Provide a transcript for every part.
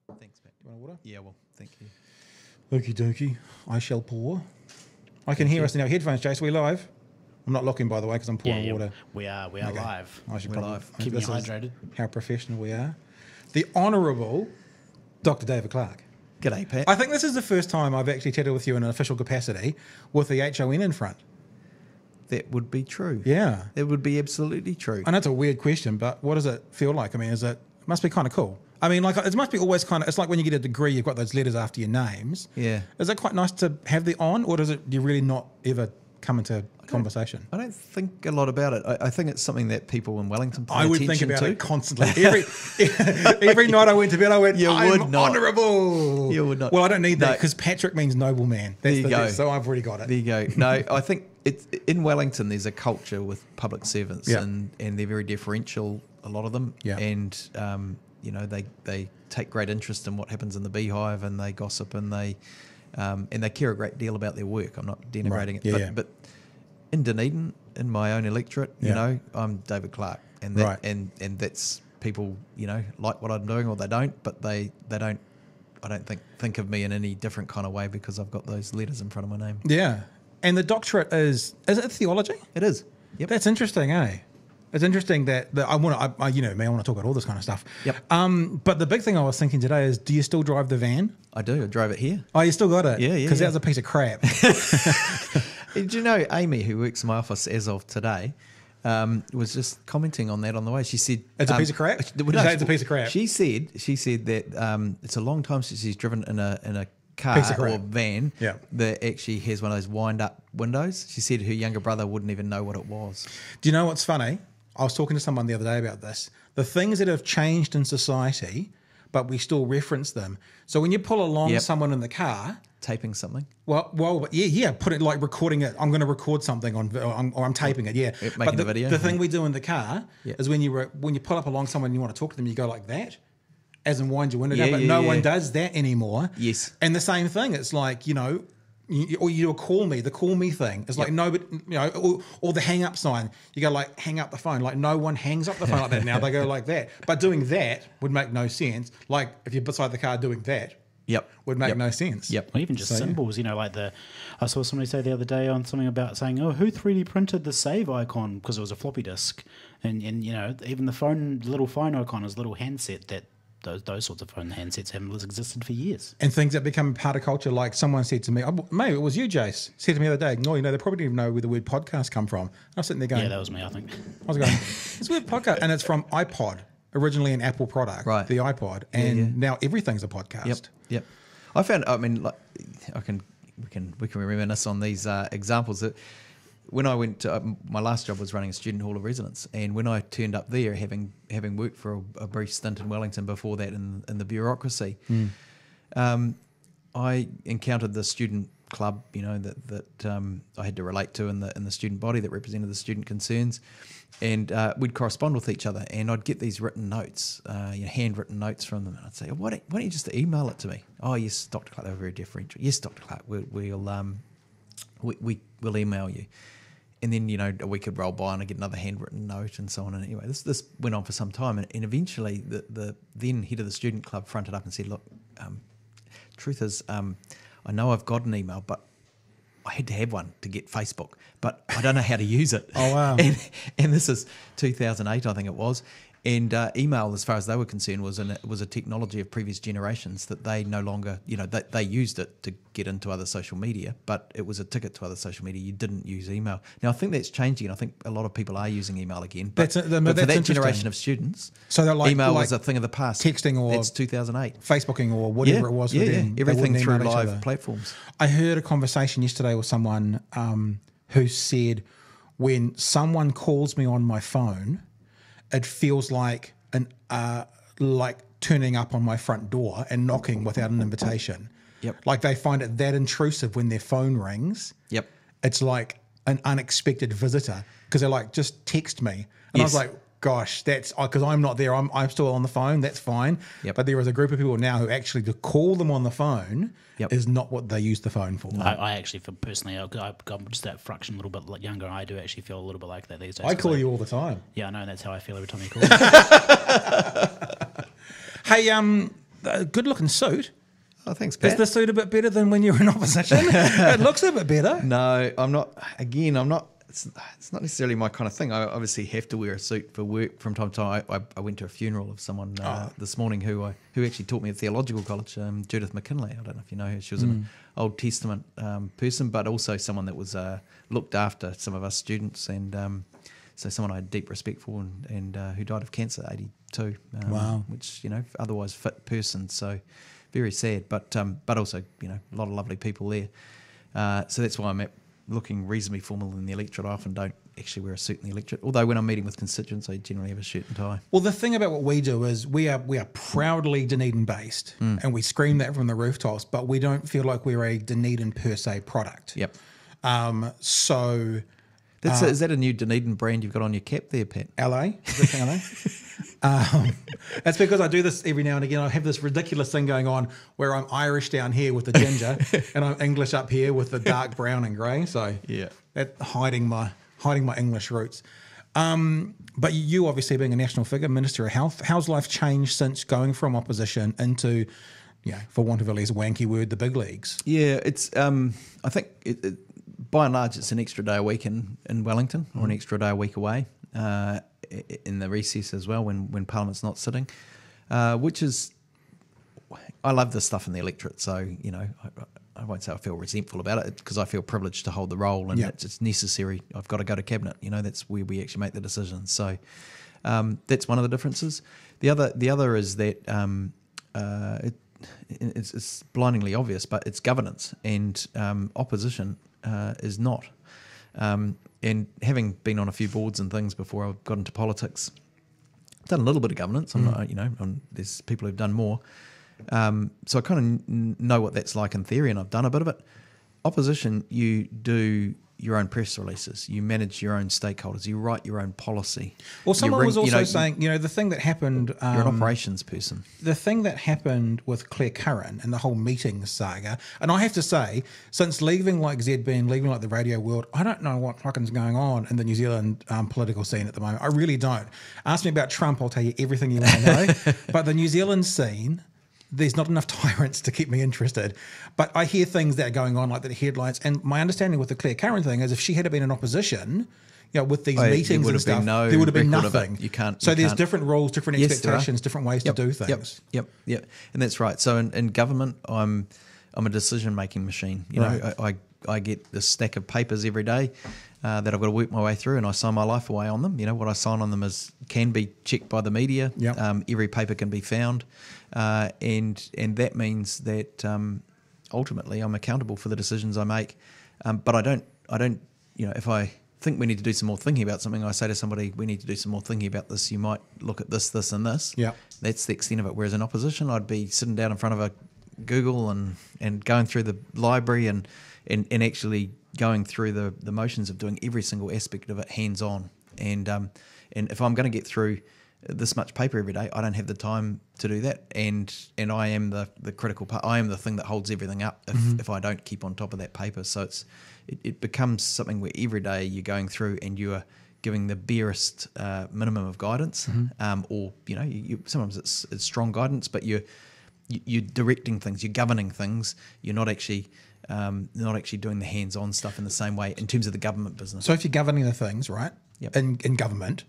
Thanks, mate. Do you want a water? Yeah, well, thank you. Okie dokie. I shall pour. I can hear us in our headphones, Jace. We're live. I'm not looking, by the way, because I'm pouring water. We are live. I should We're probably live. Keeping you hydrated. How professional we are. The Honourable Dr David Clark. G'day, Pat. I think this is the first time I've actually chatted with you in an official capacity with the HON in front. That would be true. Yeah. It would be absolutely true. I know it's a weird question, but what does it feel like? I mean, it must be kind of cool. I mean, like, it must be always kind of, it's like when you get a degree, you've got those letters after your names. Yeah. Is it quite nice to have the on, or do you really not ever come into conversation? I don't think a lot about it. I think it's something that people in Wellington pay I would think attention about to. it constantly. Every night I went to bed, I went, I'm not. honourable. You would not. Well, I don't need that No. because Patrick means nobleman. There you go. So I've already got it. There you go. No, I think it's in Wellington. There's a culture with public servants, Yeah. and they're very deferential. A lot of them, Yeah. And you know, they take great interest in what happens in the beehive, and they gossip, and they care a great deal about their work. I'm not denigrating Right. it, Yeah, but in Dunedin, in my own electorate, Yeah. you know, I'm David Clark, and that, Right. and that's people, you know, like what I'm doing or they don't, but they don't. I don't think of me in any different kind of way because I've got those letters in front of my name. Yeah. And the doctorate is it theology? It is. Yep. That's interesting, eh? It's interesting that I want to, you know me, I want to talk about all this kind of stuff. Yep. But the big thing I was thinking today is, do you still drive the van? I do. I drove it here. Oh, you still got it? Yeah, Because yeah. that was a piece of crap. Did you know Amy, who works in my office as of today, was just commenting on that on the way? She said It's a piece of crap? Did you say it's a piece of crap? She said that it's a long time since she's driven in a car Piece of crap. or van Yeah. that actually has one of those wind-up windows. She said her younger brother wouldn't even know what it was. Do you know what's funny? I was talking to someone the other day about this. The things that have changed in society, but we still reference them. So when you pull along Yep. someone in the car, Taping something. well, yeah, put it like recording it. I'm going to record something or I'm taping it, yeah. Yep, But making a video. The thing we do in the car Yeah. is when you pull up along someone and you want to talk to them, you go like that, as in wind your window Yeah, down. But yeah, no yeah. one does that anymore. Yes. And the same thing. It's like, you know, or you do a the call me thing. It's like Yep. nobody, you know, or the hang up sign. You go like hang up the phone. Like no one hangs up the phone like that now. They go like that. But doing that would make no sense. Like if you're beside the car doing that, Yep. would make Yep. no sense. Yep. Or even just So, yeah. symbols, you know, like I saw somebody say the other day on something about saying, oh, who 3D printed the save icon because it was a floppy disk, and you know, even the little phone icon is a little handset that those sorts of phone handsets haven't existed for years. And things that become part of culture, like someone said to me, maybe it was you, Jace, said to me the other day, no, you know, they probably didn't even know where the word podcast come from. I was sitting there going, Yeah, that was me, I think. I was going, it's a word podcast, and it's from iPod, originally an Apple product, Right. the iPod, and yeah. now everything's a podcast. Yep. Yep. I found. I mean, like, we can reminisce on these examples. That when I went to my last job was running a student hall of residence, and when I turned up there, having worked for a brief stint in Wellington before that in the bureaucracy, I encountered the student club, you know, that I had to relate to in the student body that represented the student concerns, and we'd correspond with each other, and I'd get these written notes, handwritten notes from them, and I'd say, why don't you just email it to me? Oh yes, Dr. Clark, they were very deferential. Yes, Dr. Clark, we'll email you. And then, you know, a week would roll by and I'd get another handwritten note and so on. And anyway, this went on for some time, and eventually the then head of the student club fronted up and said, look, truth is, I know I've got an email, but I had to have one to get Facebook, but I don't know how to use it. Oh, wow. And this is 2008, I think it was. And email, as far as they were concerned, was a technology of previous generations that they no longer, you know, they used it to get into other social media, but it was a ticket to other social media. You didn't use email. Now, I think that's changing. I think a lot of people are using email again. But, That's but for that interesting. generation of students, So they're like, email was a thing of the past. texting or That's 2008. Facebooking or whatever it was for them. They Everything wouldn't through email each live other. platforms. I heard a conversation yesterday with someone who said, when someone calls me on my phone, it feels like like turning up on my front door and knocking without an invitation. Yep. Like they find it that intrusive when their phone rings. Yep. It's like an unexpected visitor because they're like, just text me. And I was Yes. like, gosh, that's because I'm not there. I'm still on the phone. That's fine. Yep. But there is a group of people now who actually to call them on the phone Yep. is not what they use the phone for. I actually feel personally, I'm just that fraction a little bit younger. I do actually feel a little bit like that these days. I call you all the time. Yeah, I know. That's how I feel every time you call. Hey, a good-looking suit. Oh, thanks, Is Pat. the suit a bit better than when you're in opposition? It looks a bit better. No, I'm not. Again, I'm not. It's not necessarily my kind of thing. I obviously have to wear a suit for work from time to time. I went to a funeral of someone this morning who actually taught me at theological college, Judith McKinley. I don't know if you know her. She was an Old Testament person, but also someone that was looked after some of us students, and so someone I had deep respect for, and who died of cancer at 82. Wow. Which, otherwise fit person. So very sad, but also, a lot of lovely people there. So that's why I'm looking reasonably formal in the electorate. I often don't actually wear a suit in the electorate, although when I'm meeting with constituents, I generally have a shirt and tie. Well, the thing about what we do is we are proudly Dunedin based, and we scream that from the rooftops, but we don't feel like we're a Dunedin per se product. Yep. So Is that a new Dunedin brand you've got on your cap there, Pat? LA, is it LA? That's because I do this every now and again. I have this ridiculous thing going on where I'm Irish down here with the ginger, and I'm English up here with the dark brown and grey. So Yeah. that hiding my English roots. But you obviously being a national figure, Minister of Health, how's life changed since going from opposition into, for want of a less wanky word, the big leagues? Yeah, it's. I think by and large, it's an extra day a week in Wellington, or an extra day a week away. In the recess as well, when Parliament's not sitting, which is, I love this stuff in the electorate. So I won't say I feel resentful about it, because I feel privileged to hold the role, and it's necessary. I've got to go to cabinet. That's where we actually make the decisions. So that's one of the differences. The other is that it's blindingly obvious, but it's governance, and opposition is not. And having been on a few boards and things before I got into politics, I've done a little bit of governance. I'm not, there's people who've done more. So I kind of know what that's like in theory, and I've done a bit of it. Opposition, you do your own press releases, you manage your own stakeholders, you write your own policy. Well, someone was also saying, the thing that happened... you're an operations person. The thing that happened with Claire Curran and the whole meeting saga, and I have to say, since leaving like ZB and leaving like the radio world, I don't know what fucking's going on in the New Zealand political scene at the moment. I really don't. Ask me about Trump, I'll tell you everything you want to know. But the New Zealand scene... there's not enough tyrants to keep me interested. But I hear things that are going on, like the headlines. And my understanding with the Claire Curran thing is if she had been in opposition, with these meetings and stuff, there would have been nothing. You can't. So there's different rules, different expectations, different ways to do things. Yep. And that's right. So in government, I'm a decision-making machine. I get this stack of papers every day that I've got to work my way through, and I sign my life away on them. What I sign on them can be checked by the media. Yep. Every paper can be found, and that means that ultimately I'm accountable for the decisions I make. But I don't. If I think we need to do some more thinking about something, I say to somebody, we need to do some more thinking about this. You might look at this, this, and this. Yeah. That's the extent of it. Whereas in opposition, I'd be sitting down in front of a Google and going through the library and actually going through the motions of doing every single aspect of it hands-on. And if I'm going to get through this much paper every day, I don't have the time to do that. And I am the critical part. I am the thing that holds everything up if I don't keep on top of that paper. So it becomes something where every day you're going through and you are giving the barest minimum of guidance, or sometimes it's strong guidance, but you're directing things, you're governing things. You're not actually doing the hands-on stuff in the same way in terms of the government business. So if you're governing the things, right, in government,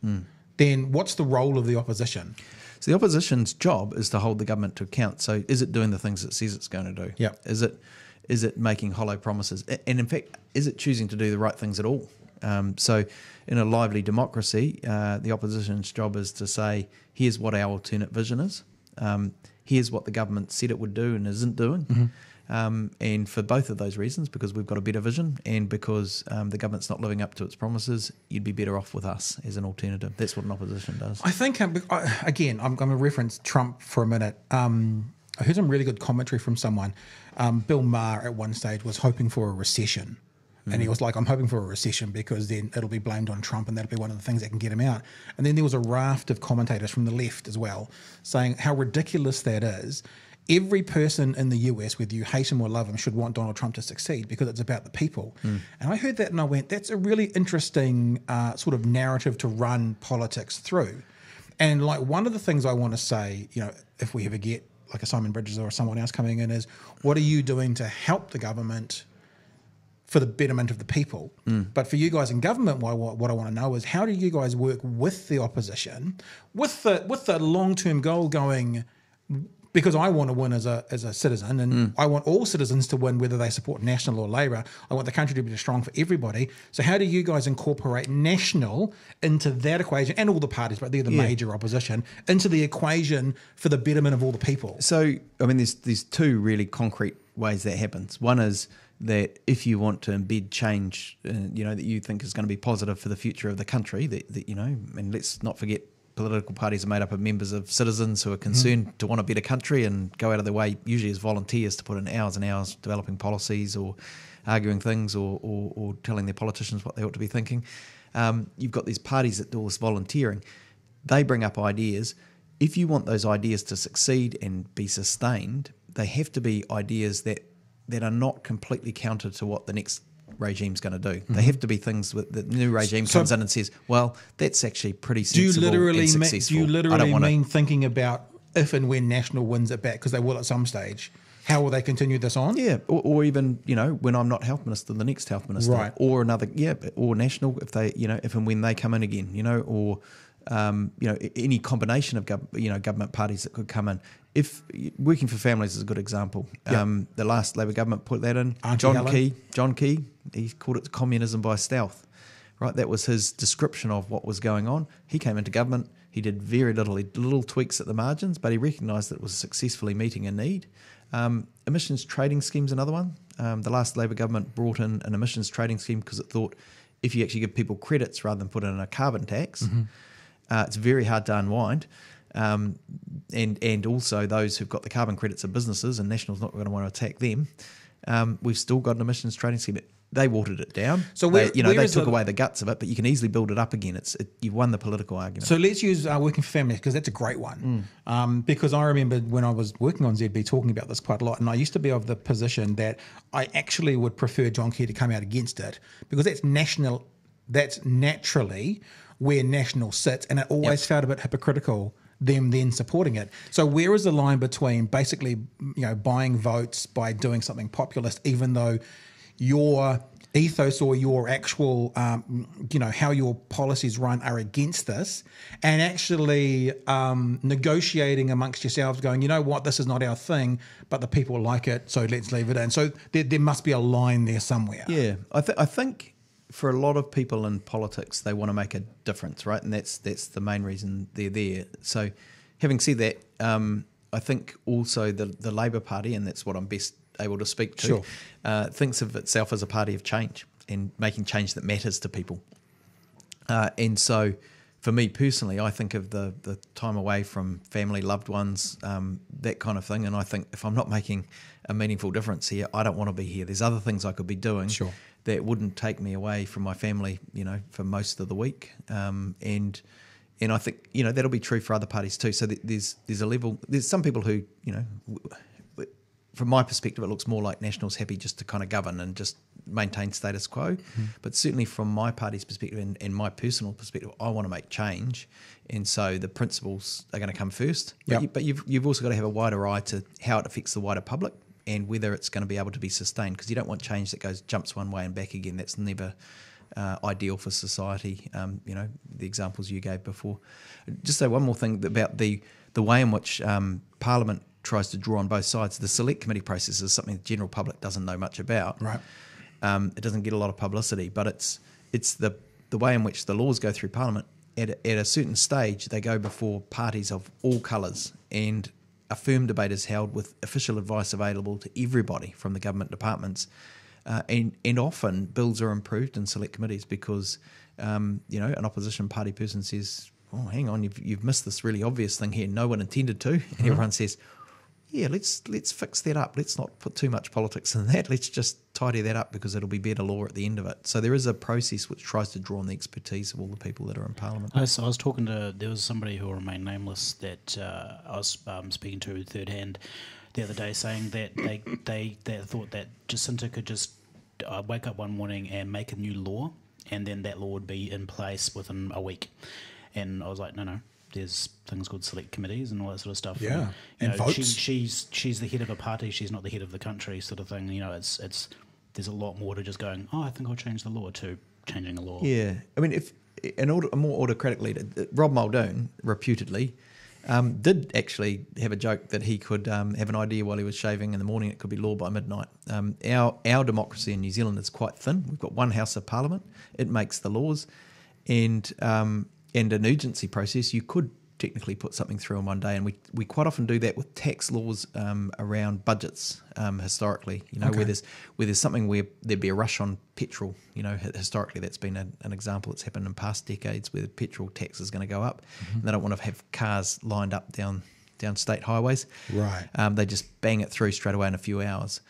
then what's the role of the opposition? So the opposition's job is to hold the government to account. So is it doing the things it says it's going to do? Yeah. Is it making hollow promises? And in fact, is it choosing to do the right things at all? So in a lively democracy, the opposition's job is to say, here's what our alternate vision is. Here's what the government said it would do and isn't doing. And for both of those reasons, because we've got a better vision and because the government's not living up to its promises, you'd be better off with us as an alternative. That's what an opposition does. I think, again, I'm going to reference Trump for a minute. I heard some really good commentary from someone. Bill Maher at one stage was hoping for a recession. And he was like, I'm hoping for a recession because then it'll be blamed on Trump and that'll be one of the things that can get him out. And then there was a raft of commentators from the left as well saying how ridiculous that is. Every person in the US, whether you hate him or love him, should want Donald Trump to succeed because it's about the people. And I heard that and I went, that's a really interesting sort of narrative to run politics through. And like one of the things I want to say, if we ever get like a Simon Bridges or someone else coming in, is what are you doing to help the government for the betterment of the people? But for you guys in government, what I want to know is how do you guys work with the opposition, with the long-term goal going, because I want to win as a citizen, and I want all citizens to win, whether they support National or Labor. I want the country to be strong for everybody. So how do you guys incorporate National into that equation, and all the parties, but they're the major opposition, into the equation for the betterment of all the people? So, I mean, there's two really concrete ways that happens. One is that if you want to embed change, that you think is going to be positive for the future of the country, that and let's not forget, political parties are made up of members of citizens who are concerned to want a better country and go out of their way, usually as volunteers, to put in hours and hours developing policies or arguing things or telling their politicians what they ought to be thinking. You've got these parties that do all this volunteering. They bring up ideas. If you want those ideas to succeed and be sustained, they have to be ideas that are not completely counter to what the next regime's going to do. They have to be things that the new regime comes in and says, well, that's actually pretty sensible and successful. Do you literally mean thinking about if and when National wins it back, because they will at some stage, how will they continue this on? Yeah, or even, when I'm not health minister, the next health minister. Right. Or another, or National, if they, if and when they come in again, or, any combination of, government parties that could come in. If Working for Families is a good example. The last Labor government put that in. John Key, he called it communism by stealth, right? That was his description of what was going on. He came into government. He did very little tweaks at the margins, but he recognised that it was successfully meeting a need. Emissions trading scheme's another one. The last Labor government brought in an emissions trading scheme because it thought if you actually give people credits rather than put in a carbon tax, it's very hard to unwind. And also those who've got the carbon credits are businesses, and National's not going to want to attack them. We've still got an emissions trading scheme. They watered it down. So they took away the guts of it, but you can easily build it up again. You've won the political argument. So let's use Working for Families, because that's a great one. Because I remember when I was working on ZB talking about this quite a lot, and I used to be of the position that I actually would prefer John Key to come out against it, because that's national. That's naturally where National sits, and it always felt a bit hypocritical them then supporting it. So where is the line between basically buying votes by doing something populist, even though your ethos or your actual how your policies run are against this, and actually negotiating amongst yourselves, going, you know what, this is not our thing, but the people like it, so let's leave it in. So there must be a line there somewhere. Yeah, I think for a lot of people in politics, they want to make a difference, right? And that's the main reason they're there. So having said that, I think also the Labor Party, and that's what I'm best able to speak to, thinks of itself as a party of change and making change that matters to people. And so for me personally, I think of the time away from family, loved ones, that kind of thing. And I think if I'm not making a meaningful difference here, I don't want to be here. There's other things I could be doing that wouldn't take me away from my family, for most of the week. And I think, that'll be true for other parties too. So there's a level, there's some people who, from my perspective, it looks more like National's happy just to kind of govern and just maintain status quo. But certainly from my party's perspective and my personal perspective, I want to make change. And so the principles are going to come first. But you've also got to have a wider eye to how it affects the wider public and whether it's going to be able to be sustained, because you don't want change that jumps one way and back again. That's never ideal for society. The examples you gave before. Just say one more thing about the way in which Parliament tries to draw on both sides. The select committee process is something the general public doesn't know much about. Right. It doesn't get a lot of publicity, but it's the way in which the laws go through Parliament. At a certain stage, they go before parties of all colours, and a firm debate is held with official advice available to everybody from the government departments. And often bills are improved in select committees because an opposition party person says, "Oh, hang on, you've missed this really obvious thing here. No one intended to," and everyone says, "Yeah, let's fix that up. Let's not put too much politics in that. Let's just tidy that up because it'll be better law at the end of it." So there is a process which tries to draw on the expertise of all the people that are in Parliament. I was talking to, there was somebody who will remain nameless that I was speaking to third hand the other day, saying that they thought that Jacinta could just wake up one morning and make a new law, and then that law would be in place within a week. And I was like, no. there's things called select committees and all that sort of stuff. Yeah, and and votes. She's the head of a party. She's not the head of the country, sort of thing. It's there's a lot more to just going, oh, I think I'll change the law, to changing the law. Yeah, I mean, if a more autocratic leader, Rob Muldoon, reputedly, did actually have a joke that he could have an idea while he was shaving in the morning. It could be law by midnight. Our democracy in New Zealand is quite thin. We've got one House of Parliament. It makes the laws, and an urgency process. You could technically put something through in one day, and we quite often do that with tax laws around budgets historically. Where there's something where there'd be a rush on petrol. Historically that's been an example that's happened in past decades where the petrol tax is going to go up, and they don't want to have cars lined up down state highways. Right. They just bang it through straight away in a few hours.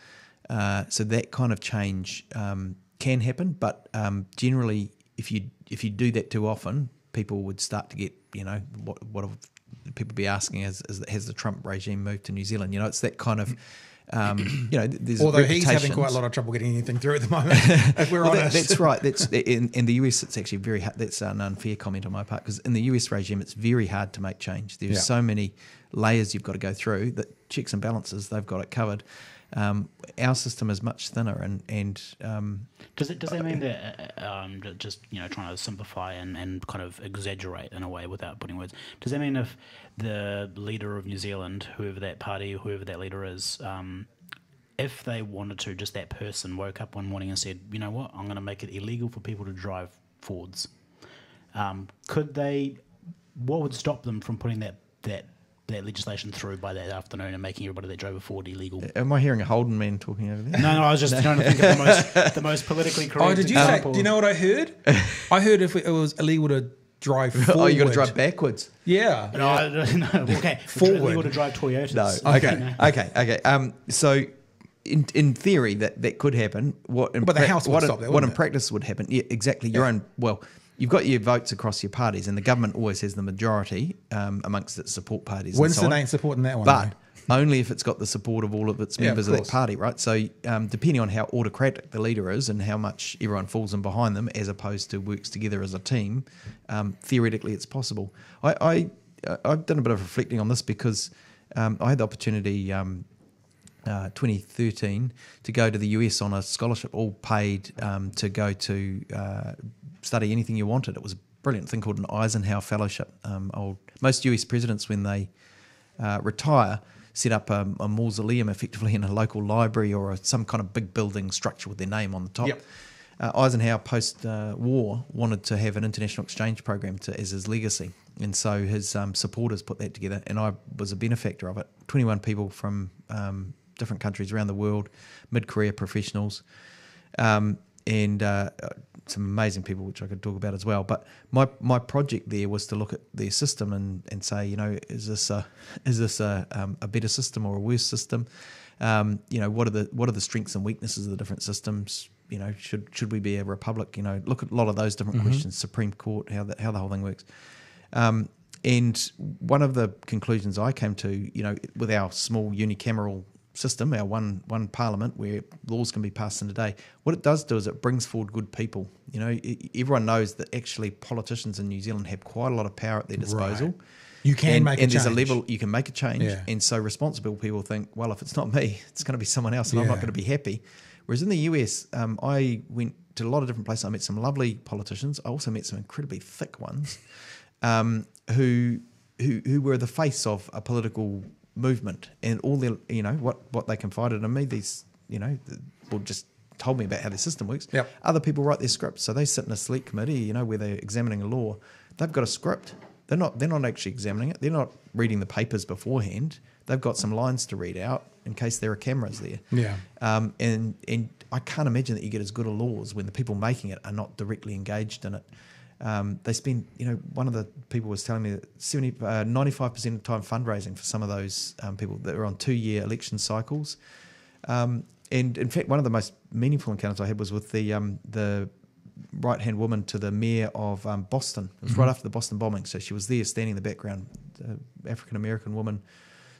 So that kind of change can happen, but generally, if you do that too often, people would start to get, what people be asking has the Trump regime moved to New Zealand? It's that kind of, there's although he's having reputations. quite a lot of trouble getting anything through at the moment, if we're honest. That's right. That's in the US. It's actually very hard. That's an unfair comment on my part, because in the US regime, it's very hard to make change. There's so many layers you've got to go through that checks and balances, they've got it covered. Our system is much thinner, and does that mean that just trying to simplify and kind of exaggerate in a way without putting words? Does that mean if the leader of New Zealand, whoever that party, whoever that leader is, if they wanted to, just that person woke up one morning and said, you know what, I'm going to make it illegal for people to drive Fords, could they? What would stop them from putting that legislation through by that afternoon and making everybody that drove a Ford illegal? Am I hearing a Holden man talking over there? No, I was just trying to think of the most politically correct. Oh, did you example. say? Do you know what I heard? I heard if it was illegal to drive forward. Oh, you got to drive backwards. Yeah. No, okay. Forward. Illegal to drive Toyotas. No. Okay. So, in theory, that could happen. But the House would stop that, What wouldn't in it? practice would happen? Yeah, exactly. Your own. Well, you've got your votes across your parties, and the government always has the majority amongst its support parties. Winston ain't supporting that one, but only if it's got the support of all of its members of that course. party, right? So, depending on how autocratic the leader is and how much everyone falls in behind them, as opposed to works together as a team, theoretically, it's possible. I've done a bit of reflecting on this because I had the opportunity. 2013 to go to the US on a scholarship, all paid, to go to study anything you wanted. It was a brilliant thing called an Eisenhower Fellowship. Most US presidents, when they retire, set up a mausoleum effectively in a local library or some kind of big building structure with their name on the top. Yep. Eisenhower post-war wanted to have an international exchange program as his legacy, and so his supporters put that together, and I was a benefactor of it. 21 people from different countries around the world, mid-career professionals, and some amazing people, which I could talk about as well. But my project there was to look at their system and say, is this a better system or a worse system? What are the strengths and weaknesses of the different systems? Should we be a republic? Look at a lot of those different questions. Supreme Court, how the whole thing works. And one of the conclusions I came to, with our small unicameral system, our one parliament where laws can be passed in a day, what it does do is it brings forward good people. Everyone knows that actually politicians in New Zealand have quite a lot of power at their disposal. Right. You can make a change. And there's a level you can make a change. Yeah. And so responsible people think, well, if it's not me, it's going to be someone else, and I'm not going to be happy. Whereas in the US, I went to a lot of different places. I met some lovely politicians. I also met some incredibly thick ones who were the face of a political movement, and all their, what they confided in me, these, or just told me about how their system works. Yep. Other people write their scripts, so they sit in a select committee, where they're examining a law. They've got a script. They're not actually examining it. They're not reading the papers beforehand. They've got some lines to read out in case there are cameras there. Yeah. And I can't imagine that you get as good a laws when the people making it are not directly engaged in it. They spend, one of the people was telling me that 95% of the time fundraising for some of those people that are on 2-year election cycles. And in fact, one of the most meaningful encounters I had was with the right-hand woman to the mayor of Boston. It was right after the Boston bombing. So she was there standing in the background, African-American woman,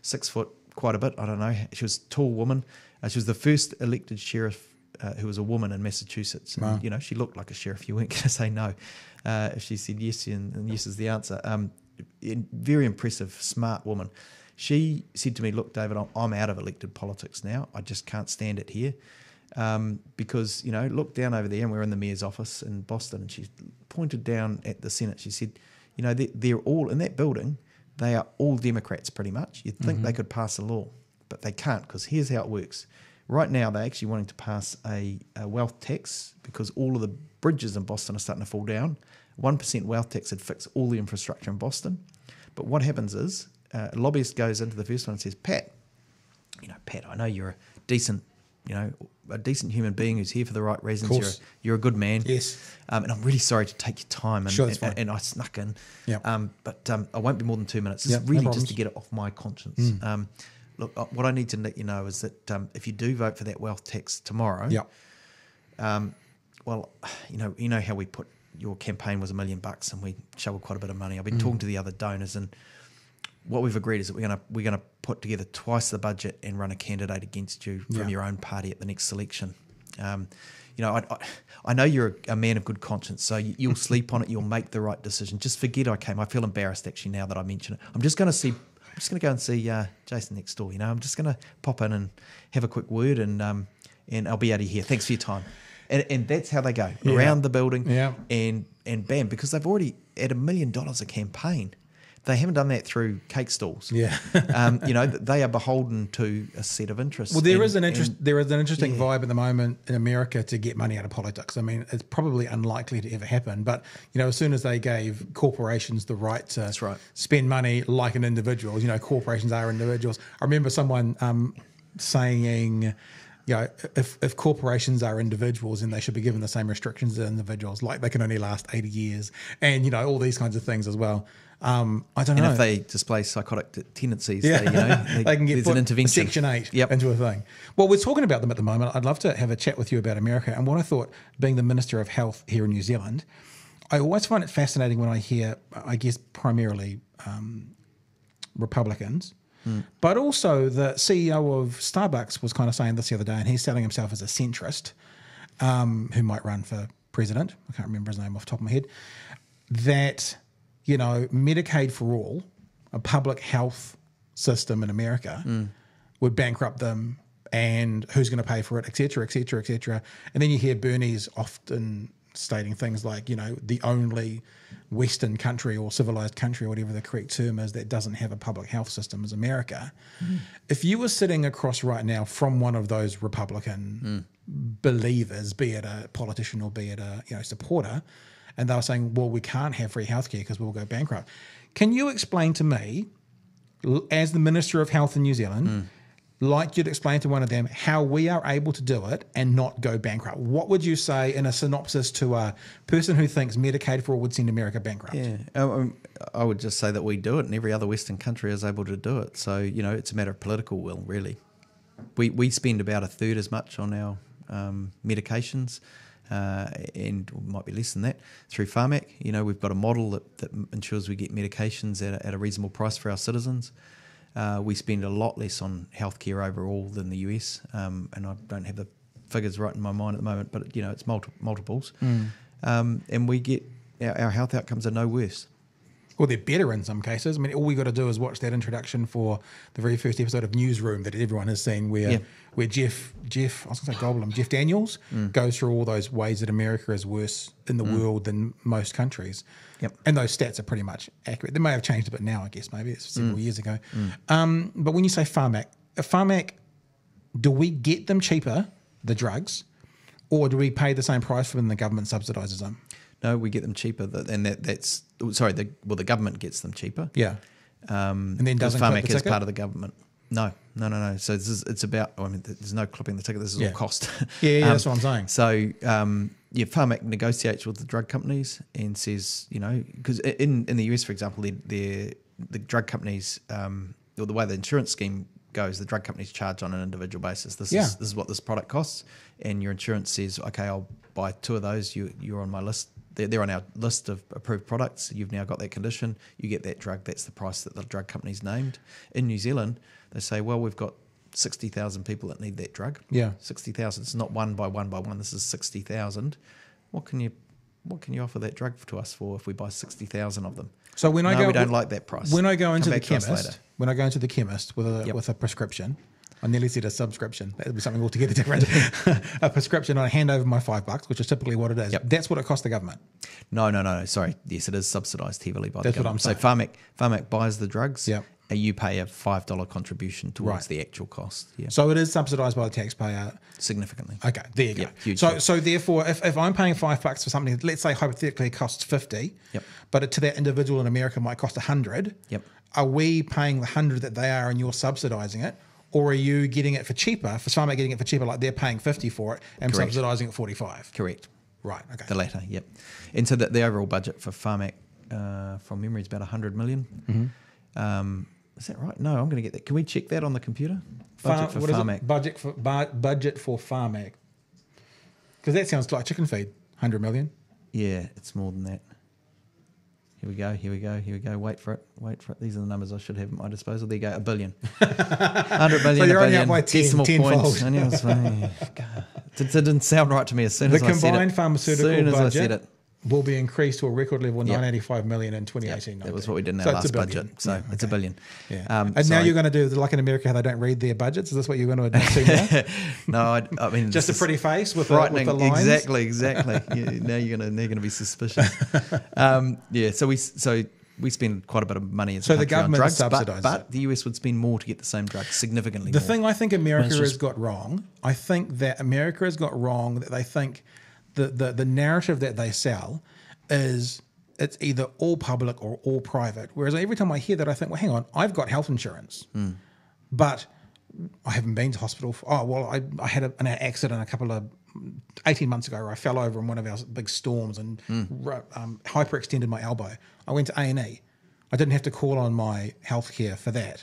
6 foot, quite a bit, I don't know. She was a tall woman. She was the first elected sheriff who was a woman in Massachusetts. And, Wow. she looked like a sheriff. You weren't going to say no if she said yes, and yes is the answer. very impressive, smart woman. She said to me, look, David, I'm out of elected politics now. I just can't stand it here. Because, look down over there, and we're in the mayor's office in Boston, and she pointed down at the Senate. She said, they're all in that building. They are all Democrats pretty much. You'd think they could pass a law, but they can't, because here's how it works. Right now, they're actually wanting to pass a wealth tax because all of the bridges in Boston are starting to fall down. 1% wealth tax would fix all the infrastructure in Boston. But what happens is a lobbyist goes into the first one and says, Pat, I know you're a decent human being who's here for the right reasons. You're a good man. Yes. And I'm really sorry to take your time. And, sure, that's fine. and I snuck in. Yep. But I won't be more than 2 minutes. It's Yep, no really problems. just to get it off my conscience. Look, what I need to let you know is that if you do vote for that wealth tax tomorrow, Yep. well, you know how we put your campaign was $1 million and we shoveled quite a bit of money. I've been talking to the other donors, and what we've agreed is that we're gonna put together twice the budget and run a candidate against you from your own party at the next election. I know you're a man of good conscience, so you'll sleep on it. You'll make the right decision. Just forget I came. I feel embarrassed actually now that I mention it. I'm just going to go and see Jason next door. I'm just going to pop in and have a quick word, and I'll be out of here. Thanks for your time. And that's how they go around the building. Yeah. And bam, because they've already at $1 million a campaign. They haven't done that through cake stalls. Yeah. They are beholden to a set of interests. Well, there is an interesting vibe at the moment in America to get money out of politics. I mean, it's probably unlikely to ever happen, but as soon as they gave corporations the right to spend money like an individual, corporations are individuals. I remember someone saying, if corporations are individuals, then they should be given the same restrictions as individuals, like they can only last 80 years, and all these kinds of things as well. I don't know. And if they display psychotic tendencies, they can get there's put an intervention. Section 8 into a thing. Well, we're talking about them at the moment. I'd love to have a chat with you about America. And what I thought, being the Minister of Health here in New Zealand, I always find it fascinating when I hear, I guess, primarily Republicans, but also the CEO of Starbucks was kind of saying this the other day, and he's selling himself as a centrist who might run for president. I can't remember his name off the top of my head. That Medicaid for all, a public health system in America, would bankrupt them, and who's going to pay for it, et cetera, et cetera, et cetera. And then you hear Bernie's often stating things like, the only Western country or civilized country, or whatever the correct term is, that doesn't have a public health system is America. If you were sitting across right now from one of those Republican believers, be it a politician or be it a supporter, and they were saying, well, we can't have free healthcare because we'll go bankrupt. Can you explain to me, as the Minister of Health in New Zealand, like you'd explain to one of them, how we are able to do it and not go bankrupt? What would you say in a synopsis to a person who thinks Medicaid for all would send America bankrupt? Yeah, I would just say that we do it, and every other Western country is able to do it. So, it's a matter of political will, really. We spend about a third as much on our medications, and might be less than that, through Pharmac. We've got a model that ensures we get medications at a reasonable price for our citizens. We spend a lot less on healthcare overall than the US, and I don't have the figures right in my mind at the moment, but it's multiples. And we get our health outcomes are no worse. Well, they're better in some cases. I mean, all we got to do is watch that introduction for the very first episode of Newsroom that everyone has seen, where Jeff I was going to say Goldblum, Jeff Daniels goes through all those ways that America is worse in the world than most countries. Yep. And those stats are pretty much accurate. They may have changed a bit now, I guess, maybe it's several years ago. But when you say Pharmac, do we get them cheaper, the drugs, or do we pay the same price for them and the government subsidises them? No, we get them cheaper, and the government gets them cheaper. Yeah. And then doesn't Pharmac clip the is ticket? part of the government. No. So it's about. There's no clipping the ticket. This is all cost. Yeah, that's what I'm saying. So Pharmac negotiates with the drug companies and says, because in the US, for example, the drug companies, or the way the insurance scheme goes, the drug companies charge on an individual basis. This is what this product costs, and your insurance says, okay, I'll buy 2 of those. You're on my list. They're on our list of approved products. You've now got that condition. You get that drug. That's the price that the drug company's named. In New Zealand, they say, well, we've got 60,000 people that need that drug. Yeah. 60,000. It's not one by one by one. This is 60,000. What can you what can you offer that drug to us for if we buy 60,000 of them? So when we don't like that price. When I go into the Come back to us later. chemist, when I go into the chemist with a prescription, I nearly said a subscription. That would be something altogether different. A prescription, I hand over my $5, which is typically what it is. Yep. That's what it costs the government. No. Sorry. Yes, it is subsidised heavily by That's the what I'm government. saying. So Pharmac buys the drugs. Yep. And you pay a $5 contribution towards Right. the actual cost. Yeah. So it is subsidised by the taxpayer. Significantly. Okay, there you go. Yep, hugely. So therefore, if I'm paying $5 for something, let's say hypothetically it costs 50, Yep. but to that individual in America might cost 100. Yep. Are we paying the 100 that they are and you're subsidising it? Or are you getting it for cheaper, for Pharmac getting it for cheaper, like they're paying 50 for it and Correct. subsidising at 45? Correct. Right, okay. The latter, yep. And so the overall budget for Pharmac, from memory, is about 100 million. Mm-hmm. Is that right? No, I'm going to get that. Can we check that on the computer? Budget for What is it? Pharmac. Budget for Pharmac. Because that sounds like chicken feed, 100 million. Yeah, it's more than that. Here we go. Wait for it. These are the numbers I should have at my disposal. There you go, $1 billion. 100 million, So you're $1 only billion, up by 10 decimal tenfold. points. I knew it was funny. It didn't sound right to me as soon as I said it. The combined pharmaceutical As soon as I budget said it. will be increased to a record level of Yep. 985 million in 2018. That was what we did in our So it's last $1 billion. budget. So Yeah, it's $1 okay. billion. Yeah. And And now you're going to do, like in America, how they don't read their budgets? Is this what you're going to see now? No, I mean Just a this is pretty face with the frightening. lines? Exactly. Yeah, now you're gonna be suspicious. So we spend quite a bit of money as So a the country on government drugs, subsidises but it. the US would spend more to get the same drug, significantly The more. thing I think America Well, it's has just- got wrong, I think that America has got wrong that they think the narrative that they sell is it's either all public or all private. Whereas every time I hear that, I think, well, hang on, I've got health insurance, but I haven't been to hospital. I had an accident a couple of 18 months ago where I fell over in one of our big storms and hyperextended my elbow. I went to A&E. I didn't have to call on my healthcare for that.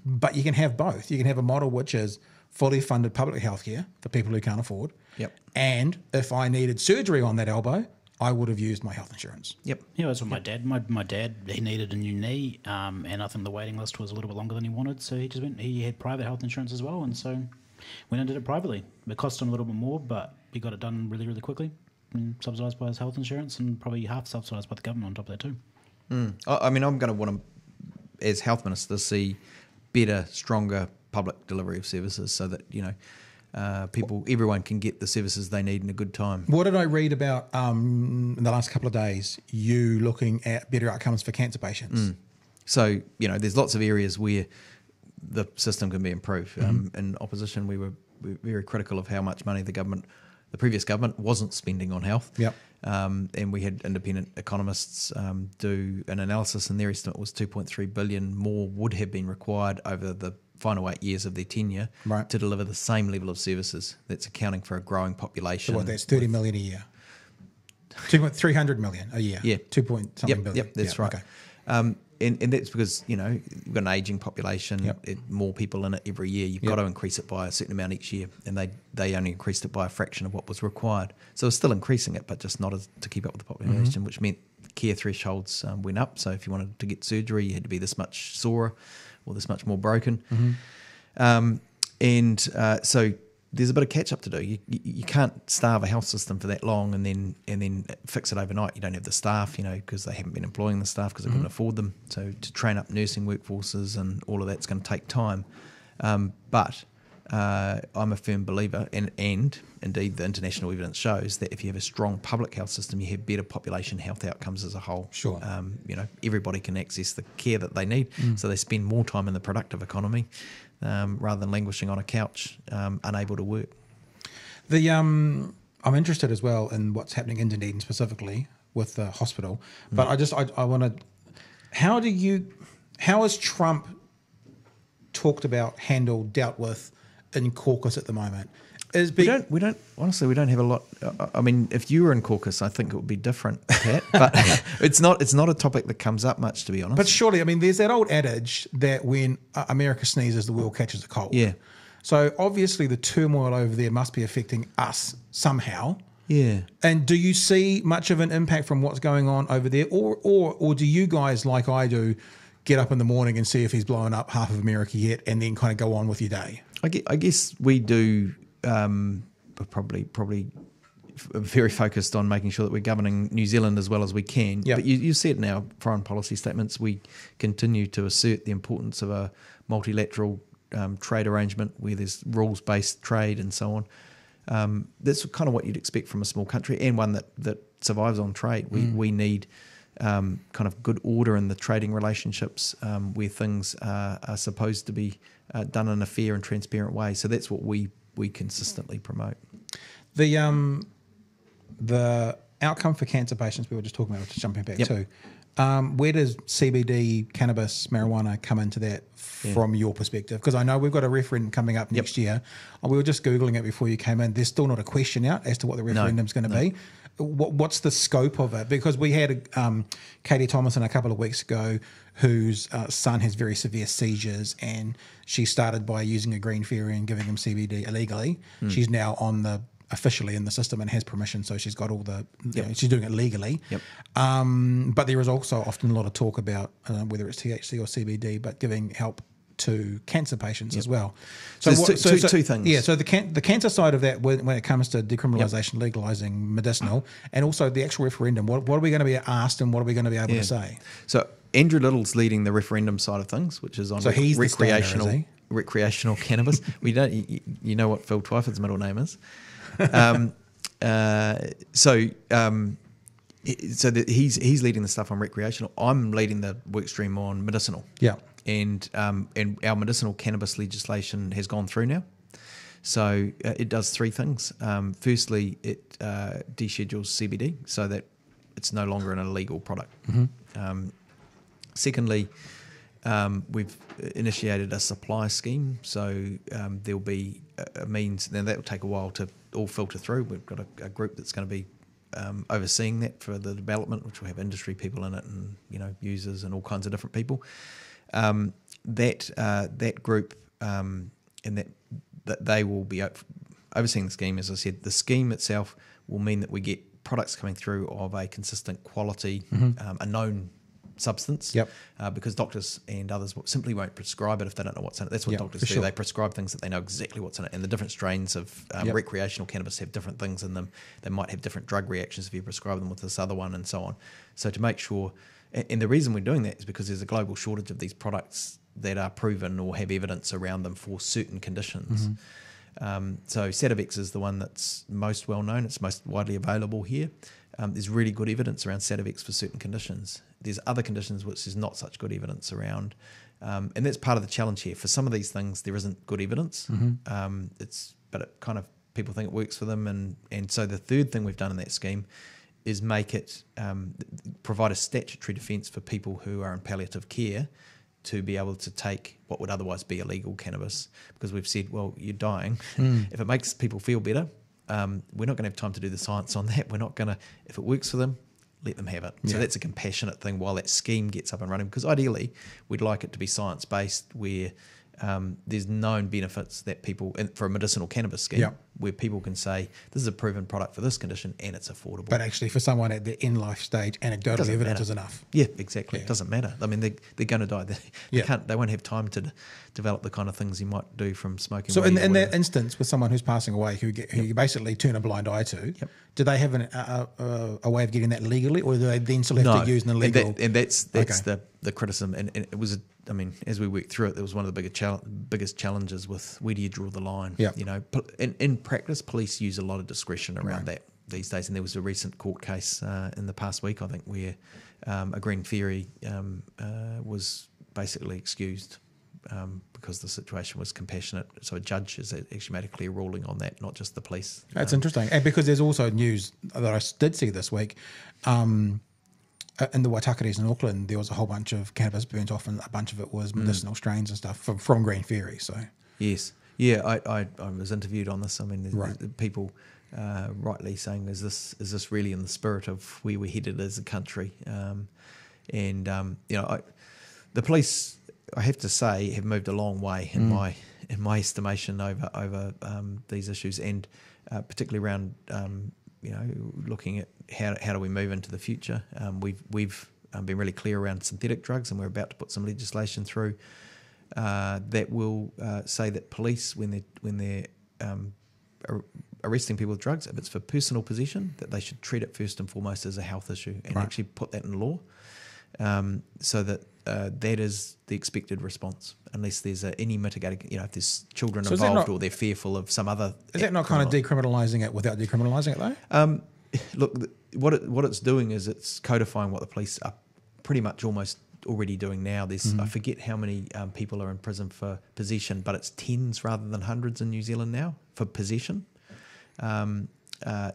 But you can have both. You can have a model which is fully funded public healthcare for people who can't afford. Yep. And if I needed surgery on that elbow, I would have used my health insurance. Yep. Yeah, that's what my dad. My dad, he needed a new knee, and I think the waiting list was a little bit longer than he wanted. So he just went. He had private health insurance as well, and so went and did it privately. It cost him a little bit more, but he got it done really, really quickly, and subsidised by his health insurance, and probably half subsidised by the government on top of that too. I mean, I'm going to want to, as health minister, see better, stronger public delivery of services so that everyone can get the services they need in a good time. What did I read about in the last couple of days? You looking at better outcomes for cancer patients. So, there's lots of areas where the system can be improved. In opposition, we were very critical of how much money the previous government wasn't spending on health. Yep. And we had independent economists do an analysis, and their estimate was 2.3 billion more would have been required over the final 8 years of their tenure Right. to deliver the same level of services. That's accounting for a growing population. So what, that's 30 million a year. 300 million a year. Yeah. 2 point something billion. Yep, that's right. Okay. And that's because, we've got an ageing population, Yep. more people in it every year. You've Yep. got to increase it by a certain amount each year. And they only increased it by a fraction of what was required. So it's still increasing it, but just not to keep up with the population, which meant care thresholds went up. So if you wanted to get surgery, you had to be this much sore or this much more broken. So there's a bit of catch up to do. You can't starve a health system for that long and then fix it overnight. You don't have the staff, because they haven't been employing the staff because they couldn't afford them. So to train up nursing workforces and all of that's going to take time. But I'm a firm believer, and indeed the international evidence shows that if you have a strong public health system, you have better population health outcomes as a whole. Sure. Everybody can access the care that they need, so they spend more time in the productive economy rather than languishing on a couch, unable to work. I'm interested as well in what's happening in Dunedin specifically with the hospital, but I want to. How has Trump talked about, dealt with in caucus at the moment? We don't honestly, we don't have a lot. I mean, if you were in caucus, I think it would be different, Pat, but it's not a topic that comes up much, to be honest. But surely, there's that old adage that when America sneezes, the world catches a cold. Yeah. So obviously the turmoil over there must be affecting us somehow. Yeah. And do you see much of an impact from what's going on over there? Or do you guys, like I do, get up in the morning and see if he's blown up half of America yet and then kind of go on with your day? I guess we do probably very focused on making sure that we're governing New Zealand as well as we can. Yep. But you see it in our foreign policy statements. We continue to assert the importance of a multilateral trade arrangement where there's rules-based trade and so on. That's kind of what you'd expect from a small country and one that survives on trade. We need kind of good order in the trading relationships where things are supposed to be done in a fair and transparent way. So that's what we consistently promote. The outcome for cancer patients we were just talking about, just jumping back Yep. to, where does CBD, cannabis, marijuana come into that from your perspective? Because I know we've got a referendum coming up next year. We were just Googling it before you came in. There's still not a question out as to what the referendum's going to be. What's the scope of it? Because we had Katie Thomason a couple of weeks ago whose son has very severe seizures, and she started by using a green fairy and giving him CBD illegally. She's now officially in the system and has permission, so she's got all the she's doing it legally. But there is also often a lot of talk about whether it's THC or CBD, but giving help to cancer patients as well. So there's two things. Yeah, so the cancer side of that, when it comes to decriminalisation, legalising medicinal, and also the actual referendum, what are we going to be asked and what are we going to be able to say? So Andrew Little's leading the referendum side of things, which is on he's recreational the stoner, recreational cannabis. We don't. You know what Phil Twyford's middle name is. So he's leading the stuff on recreational. I'm leading the work stream on medicinal. Yeah. And our medicinal cannabis legislation has gone through now. So it does three things. Firstly, it deschedules CBD so that it's no longer an illegal product. Secondly, we've initiated a supply scheme. So there'll be a means. Now that will take a while to all filter through. We've got a group that's going to be overseeing that for the development, which will have industry people in it and users and all kinds of different people. That group and that they will be overseeing the scheme. As I said, the scheme itself will mean that we get products coming through of a consistent quality, a known substance. Because doctors and others simply won't prescribe it if they don't know what's in it. That's what doctors do. Sure. They prescribe things that they know exactly what's in it. And the different strains of recreational cannabis have different things in them. They might have different drug reactions if you prescribe them with this other one and so on. So to make sure, and the reason we're doing that is because there's a global shortage of these products that are proven or have evidence around them for certain conditions. So Sativex is the one that's most well known. It's most widely available here. There's really good evidence around Sativex for certain conditions. There's other conditions which there's not such good evidence around. And that's part of the challenge here. For some of these things, there isn't good evidence. But it kind of, people think it works for them. And so the third thing we've done in that scheme is make it, provide a statutory defence for people who are in palliative care to be able to take what would otherwise be illegal cannabis, because we've said, well, you're dying. If it makes people feel better, we're not going to have time to do the science on that. We're not going to, if it works for them, let them have it. So that's a compassionate thing while that scheme gets up and running, because ideally we'd like it to be science-based where there's known benefits that people, for a medicinal cannabis scheme, where people can say, this is a proven product for this condition and it's affordable. But actually for someone at the in-life stage, anecdotal evidence is enough. Yeah, exactly. It doesn't matter. I mean, they're going to die. They won't have time to develop the kind of things you might do from smoking. So in that instance, with someone who's passing away, who you basically turn a blind eye to, do they have a way of getting that legally, or do they then still have to use an illegal? And that's the criticism. And it was, as we worked through it, it was one of the biggest challenges with where do you draw the line? In practice, police use a lot of discretion around that these days. And there was a recent court case in the past week, I think, where a green fairy was basically excused because the situation was compassionate. So a judge has actually made a clear ruling on that, not just the police. That's interesting. And because there's also news that I did see this week, in the Waitakares in Auckland, there was a whole bunch of cannabis burnt off, and a bunch of it was medicinal strains and stuff from Green Fairy. So yes, yeah, I was interviewed on this. I mean, there's people rightly saying, is this really in the spirit of where we're headed as a country? The police, I have to say, have moved a long way in my estimation over these issues, and particularly around looking at how do we move into the future. We've been really clear around synthetic drugs, and we're about to put some legislation through that will say that police, when they're arresting people with drugs, if it's for personal possession, that they should treat it first and foremost as a health issue and actually put that in law, so that that is the expected response, unless there's any mitigating, if there's children involved or they're fearful of some other. Is that not kind of decriminalising it without decriminalising it though? Look, what it's doing is it's codifying what the police are pretty much almost already doing now. There's I forget how many people are in prison for possession, but it's tens rather than hundreds in New Zealand now for possession.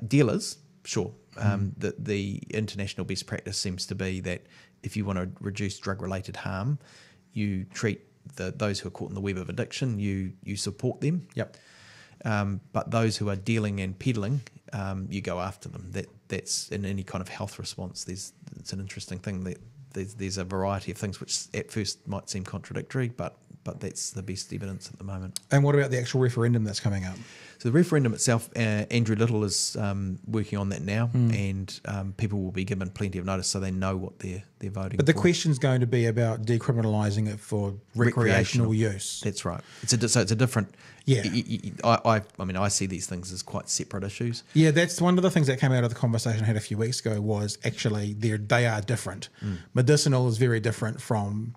Dealers, sure. The international best practice seems to be that if you want to reduce drug-related harm, you treat those who are caught in the web of addiction, you support them. Yep. But those who are dealing and peddling, you go after them. That's in any kind of health response. It's an interesting thing that there's a variety of things which at first might seem contradictory, but that's the best evidence at the moment. And what about the actual referendum that's coming up? So the referendum itself, Andrew Little is working on that now, and people will be given plenty of notice so they know what they're voting for. But the question's going to be about decriminalising it for recreational use. That's right. So it's a different. Yeah. I see these things as quite separate issues. Yeah, that's one of the things that came out of the conversation I had a few weeks ago was actually they are different. Medicinal is very different from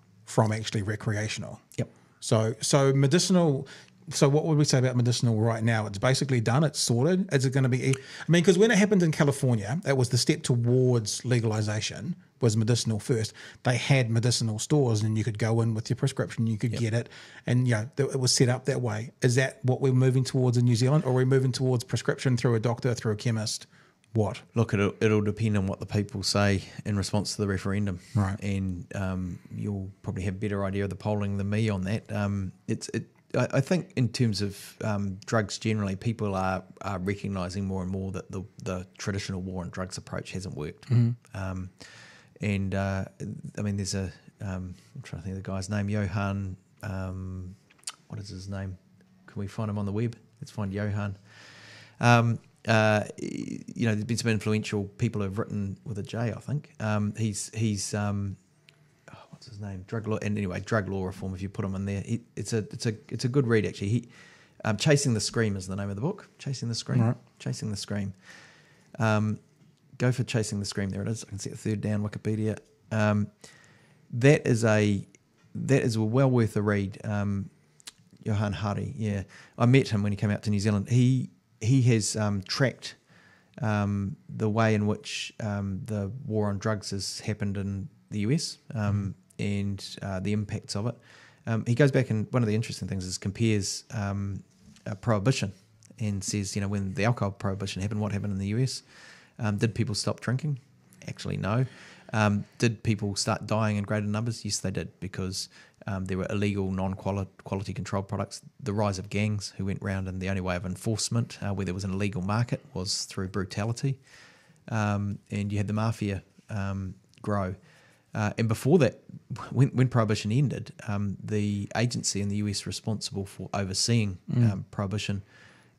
actually recreational. Yep. So medicinal. So what would we say about medicinal right now? It's basically done. It's sorted. Is it going to be? Because when it happened in California, it was the step towards legalization was medicinal first. They had medicinal stores, and you could go in with your prescription, you could get it, and it was set up that way. Is that what we're moving towards in New Zealand, or are we moving towards prescription through a doctor, through a chemist? What? Look, it'll depend on what the people say in response to the referendum, right? And you'll probably have a better idea of the polling than me on that. I think in terms of drugs generally, people are recognising more and more that the traditional war on drugs approach hasn't worked. There's I'm trying to think of the guy's name, HON. What is his name? Can we find him on the web? Let's find HON. There's been some influential people who've written with a J, I think. He's what's his name? Drug law reform. If you put him in there, it's a good read actually. Chasing the Scream is the name of the book. Chasing the Scream. Right. Chasing the Scream. Go for Chasing the Scream. There it is. I can see it third down Wikipedia. That is well worth a read. Johan Hari. Yeah, I met him when he came out to New Zealand. He has tracked the way in which the war on drugs has happened in the US. And the impacts of it. He goes back, and one of the interesting things is compares prohibition and says, when the alcohol prohibition happened, what happened in the US? Did people stop drinking? Actually, no. Did people start dying in greater numbers? Yes, they did, because there were illegal, non-quality controlled products. The rise of gangs who went round, and the only way of enforcement where there was an illegal market was through brutality. And you had the mafia grow. And before that, when Prohibition ended, the agency in the US responsible for overseeing Prohibition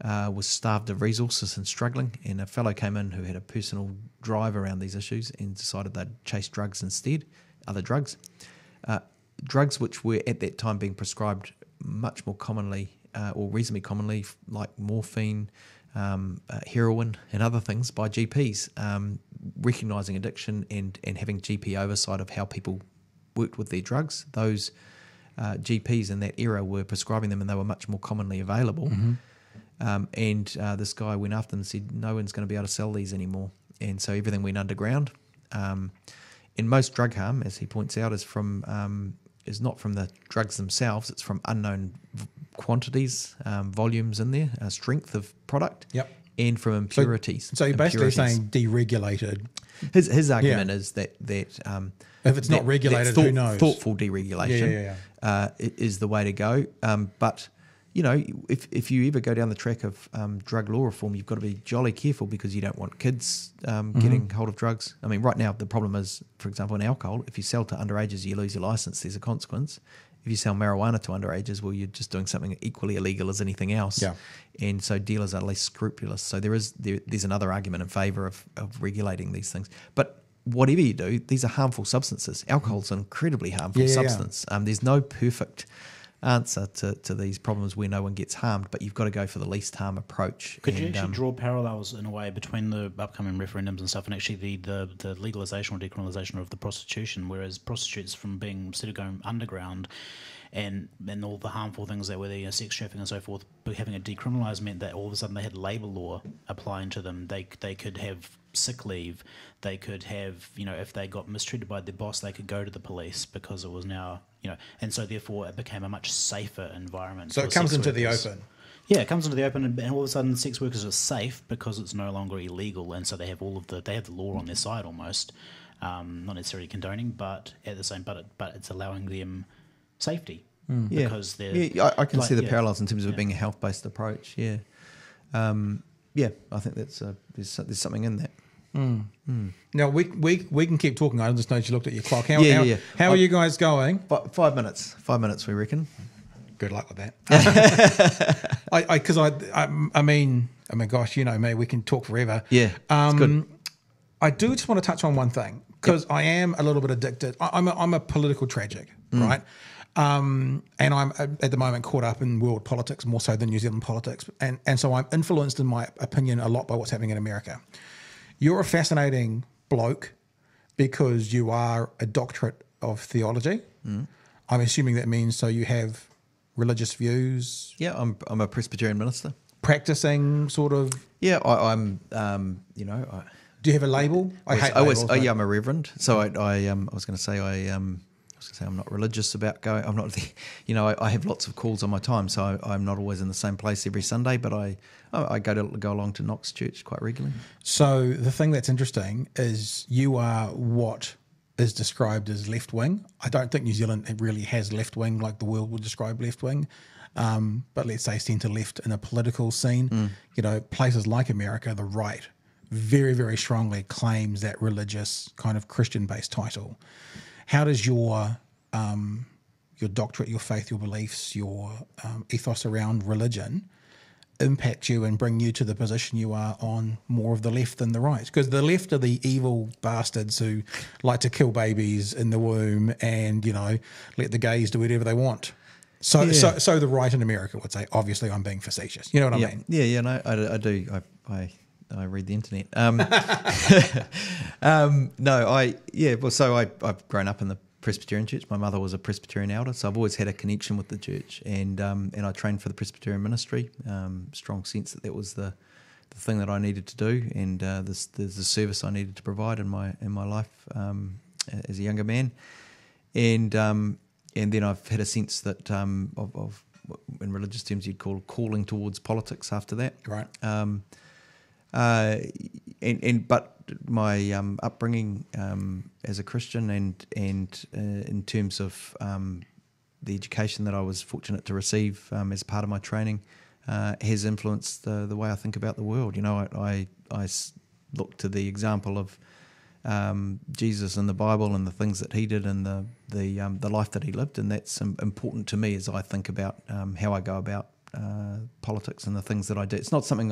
was starved of resources and struggling. And a fellow came in who had a personal drive around these issues and decided they'd chase drugs instead, other drugs. Drugs which were at that time being prescribed much more commonly or reasonably commonly, like morphine, heroin and other things by GPs, recognising addiction and having GP oversight of how people worked with their drugs. Those GPs in that era were prescribing them, and they were much more commonly available. This guy went after them and said, no one's going to be able to sell these anymore. And so everything went underground. And most drug harm, as he points out, is not from the drugs themselves, it's from unknown quantities, volumes in there, strength of product, and from impurities. So you're basically saying deregulated. His argument is that if it's not regulated, who knows? Thoughtful deregulation is the way to go. But if you ever go down the track of drug law reform, you've got to be jolly careful, because you don't want kids getting hold of drugs. I mean, right now the problem is, for example, in alcohol, if you sell to underages, you lose your license. There's a consequence. If you sell marijuana to underages, well, you're just doing something equally illegal as anything else. Yeah. And so dealers are less scrupulous. So there's another argument in favour of regulating these things. But whatever you do, these are harmful substances. Alcohol's an incredibly harmful substance. There's no perfect answer to these problems where no one gets harmed, but you've got to go for the least harm approach. Could you actually draw parallels in a way between the upcoming referendums and stuff and actually the legalisation or decriminalisation of the prostitution, whereas prostitutes from being, instead of going underground and all the harmful things that were there, sex trafficking and so forth, but having it decriminalised meant that all of a sudden they had labour law applying to them. They could have sick leave. They could have, if they got mistreated by their boss, they could go to the police because it was now, and so therefore it became a much safer environment. So it comes into the open. Yeah, it comes into the open, and all of a sudden sex workers are safe because it's no longer illegal, and so they have they have the law on their side almost, not necessarily condoning, but at the same, but it's allowing them safety because they're. Yeah, I can see the parallels in terms of it being a health-based approach. Yeah, I think there's something in that. Now we can keep talking. I just noticed you looked at your clock. How are you guys going? 5 minutes. 5 minutes, we reckon. Good luck with that. I mean, gosh, you know me, we can talk forever. Yeah, it's good. I do just want to touch on one thing because I am a little bit addicted. I'm a political tragic, right? And I'm at the moment caught up in world politics more so than New Zealand politics, and so I'm influenced in my opinion a lot by what's happening in America. You're a fascinating bloke because you are a doctorate of theology. I'm assuming that means so you have religious views. Yeah, I'm a Presbyterian minister. Practicing sort of. Yeah, I'm. Do you have a label? I'm a reverend. So I was going to say I'm not religious about going. I'm not. I have lots of calls on my time, so I'm not always in the same place every Sunday. But I go along to Knox Church quite regularly. So the thing that's interesting is you are what is described as left wing. I don't think New Zealand really has left wing like the world would describe left wing. But let's say centre left in a political scene. Places like America, the right very, very strongly claims that religious kind of Christian-based title. How does your doctorate, your faith, your beliefs, your ethos around religion impact you and bring you to the position you are on more of the left than the right? Because the left are the evil bastards who like to kill babies in the womb and, let the gays do whatever they want. So the right in America would say, obviously I'm being facetious. You know what I mean? Yeah, no, I do. I read the internet. I've grown up in the Presbyterian church. My mother was a Presbyterian elder, so I've always had a connection with the church, and I trained for the Presbyterian ministry. Strong sense that was the thing that I needed to do, and there's the service I needed to provide in my life as a younger man, and then I've had a sense that of in religious terms you'd call calling towards politics after that. Right. But my upbringing as a Christian and in terms of the education that I was fortunate to receive as part of my training has influenced the way I think about the world. I look to the example of Jesus in the Bible and the things that he did and the life that he lived, and that's important to me as I think about how I go about politics and the things that I do. It's not something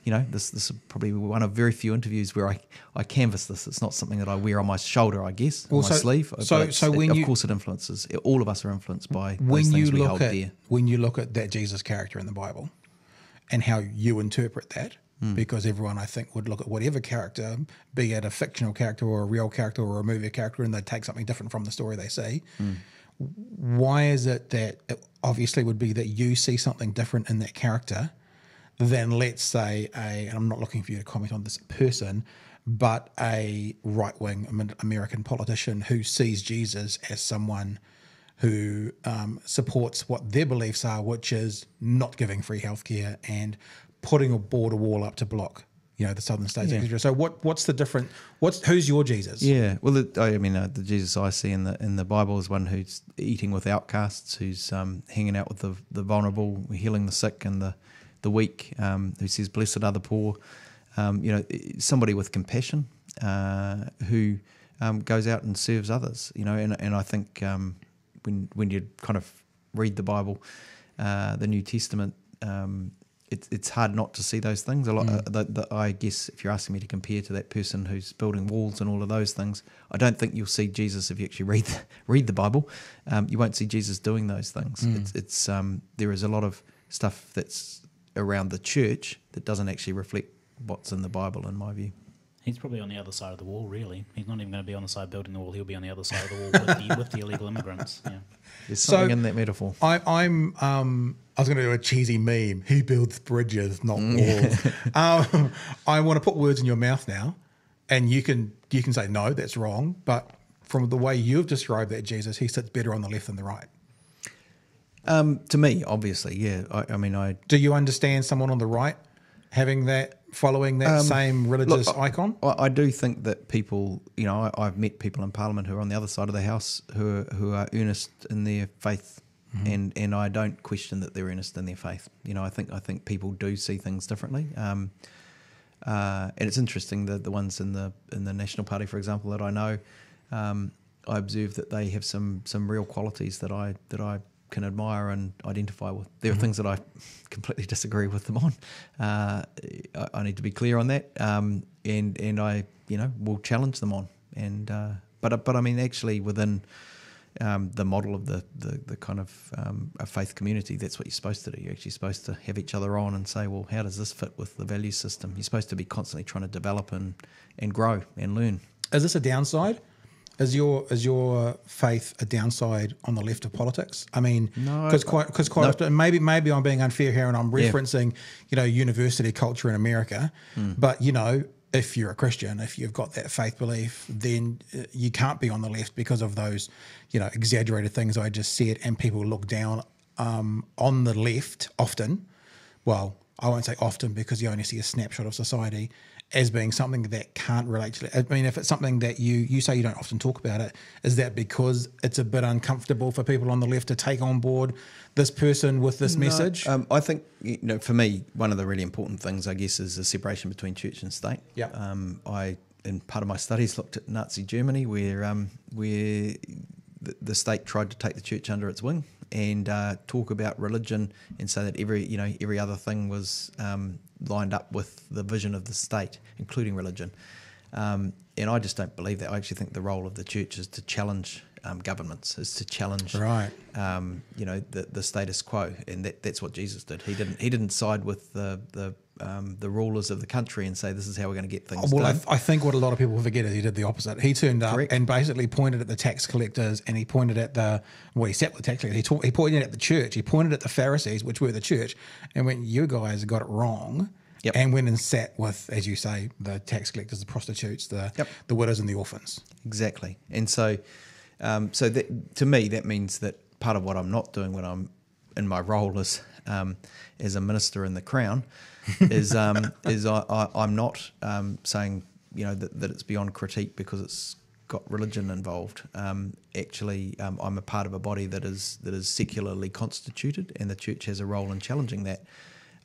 this is probably one of very few interviews where I canvass this. It's not something that I wear on my shoulder, I guess, on my sleeve. Of course it influences. All of us are influenced by those things we hold dear. When you look at that Jesus character in the Bible and how you interpret that, because everyone, I think, would look at whatever character, be it a fictional character or a real character or a movie character, and they'd take something different from the story they see. Why is it that it obviously would be that you see something different in that character than, let's say, and I'm not looking for you to comment on this person, but a right-wing American politician who sees Jesus as someone who supports what their beliefs are, which is not giving free healthcare and putting a border wall up to block the southern states, etc. So what's the difference? Who's your Jesus? Yeah, well, the Jesus I see in the Bible is one who's eating with outcasts, who's hanging out with the vulnerable, healing the sick and the weak, who says, "Blessed are the poor." Somebody with compassion, who goes out and serves others. And I think when you kind of read the Bible, the New Testament. it's hard not to see those things. A lot. I guess if you're asking me to compare to that person who's building walls and all of those things, I don't think you'll see Jesus if you actually read the Bible. You won't see Jesus doing those things. It's there is a lot of stuff that's around the church that doesn't actually reflect what's in the Bible, in my view. He's probably on the other side of the wall, really. He's not even going to be on the side building the wall. He'll be on the other side of the wall with the illegal immigrants. Yeah. There's something in that metaphor. I was going to do a cheesy meme. He builds bridges, not walls. I want to put words in your mouth now, and you can say no, that's wrong. But from the way you've described that Jesus, he sits better on the left than the right. To me, obviously, yeah. I mean, do you understand someone on the right following that same religious icon? I do think that people, I've met people in Parliament who are on the other side of the house who are earnest in their faith, and I don't question that they're earnest in their faith. I think people do see things differently, and it's interesting that the ones in the National Party, for example, that I know, I observe that they have some real qualities that I can admire and identify with. There are things that I completely disagree with them on. I need to be clear on that, and I will challenge them on. And but I mean, actually within the model of the kind of a faith community, that's what you're supposed to do. You're actually supposed to have each other on and say, well, how does this fit with the value system? You're supposed to be constantly trying to develop and grow and learn. Is this a downside? Is your faith a downside on the left of politics? I mean, because quite often, maybe I'm being unfair here, and I'm referencing university culture in America. But if you're a Christian, if you've got that faith belief, then you can't be on the left because of those exaggerated things I just said, and people look down on the left often. Well, I won't say often because you only see a snapshot of society as being something that can't relate to. I mean, if it's something that you say you don't often talk about it, is that because it's a bit uncomfortable for people on the left to take on board this person with this message? I think, for me, one of the really important things, I guess, is the separation between church and state. Yeah. I, in part of my studies, looked at Nazi Germany, where the state tried to take the church under its wing and talk about religion and say that every other thing was lined up with the vision of the state, including religion. And I just don't believe that. I actually think the role of the church is to challenge governments, is to challenge the status quo, and that's what Jesus did. He didn't side with the rulers of the country and say this is how we're going to get things done. I think what a lot of people forget is he did the opposite. He turned up and basically pointed at the tax collectors, and he pointed at he sat with the tax collectors. He pointed at the church. He pointed at the Pharisees, which were the church, and went, "You guys got it wrong." Yep. And went and sat with, as you say, the tax collectors, the prostitutes, the widows and the orphans. Exactly. And so that, to me, that means that part of what I'm not doing when I'm in my role as a minister in the Crown is I'm not saying that it's beyond critique because it's got religion involved. Actually, I'm a part of a body that is secularly constituted, and the church has a role in challenging that.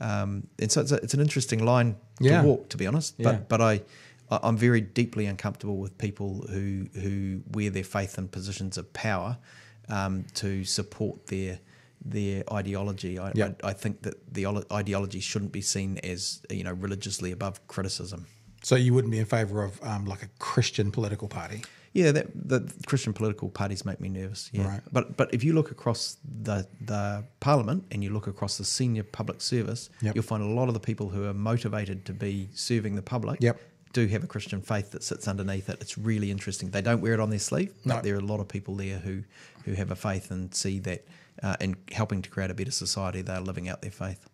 And so it's an interesting line to walk, to be honest. But I'm very deeply uncomfortable with people who wear their faith in positions of power to support their ideology. I think that the ideology shouldn't be seen as religiously above criticism. So you wouldn't be in favour of like a Christian political party? Yeah, the Christian political parties make me nervous. Yeah, right. But if you look across the Parliament and you look across the senior public service, you'll find a lot of the people who are motivated to be serving the public do have a Christian faith that sits underneath it. It's really interesting. They don't wear it on their sleeve, but there are a lot of people there who have a faith and see that in helping to create a better society, they're living out their faith.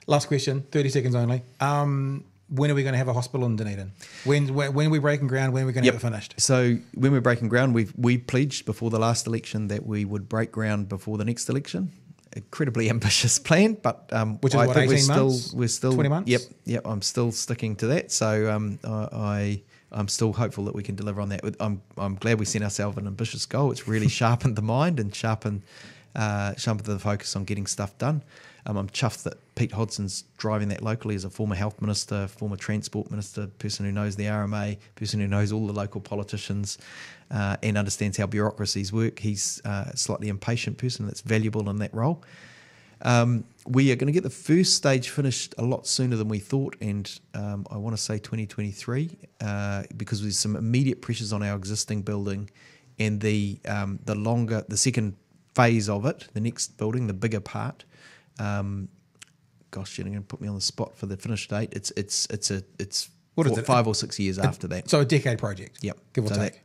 Last question, 30 seconds only. When are we going to have a hospital in Dunedin? When are we breaking ground? When are we going to have it finished? So when we're breaking ground, we pledged before the last election that we would break ground before the next election. Incredibly ambitious plan, but which is I what, think 18 months? We're still 20 months? Yep. I'm still sticking to that. So I'm still hopeful that we can deliver on that. I'm glad we set ourselves an ambitious goal. It's really sharpened the mind and sharpened the focus on getting stuff done. I'm chuffed that Pete Hodson's driving that locally as a former health minister, former transport minister, person who knows the RMA, person who knows all the local politicians and understands how bureaucracies work. He's a slightly impatient person that's valuable in that role. We are going to get the first stage finished a lot sooner than we thought, and I want to say 2023 because there's some immediate pressures on our existing building, and the second phase of it, the next building, the bigger part. Gosh, you're going to put me on the spot for the finish date. It's What is it? 5 or 6 years after that. So a decade project. Yep. Give or take.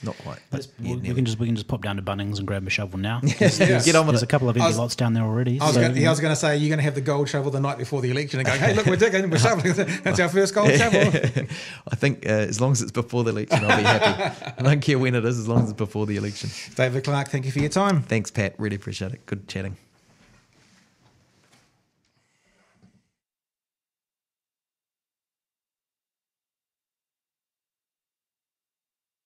Not quite. We can just pop down to Bunnings and grab a shovel now. Get on with There's it. a couple of empty lots down there already. I was going to say, you're going to have the gold shovel the night before the election and go, hey, look, we're digging, we're shoveling. That's our first gold shovel. I think as long as it's before the election, I'll be happy. I don't care when it is, as long as it's before the election. David Clark, thank you for your time. Thanks, Pat. Really appreciate it. Good chatting.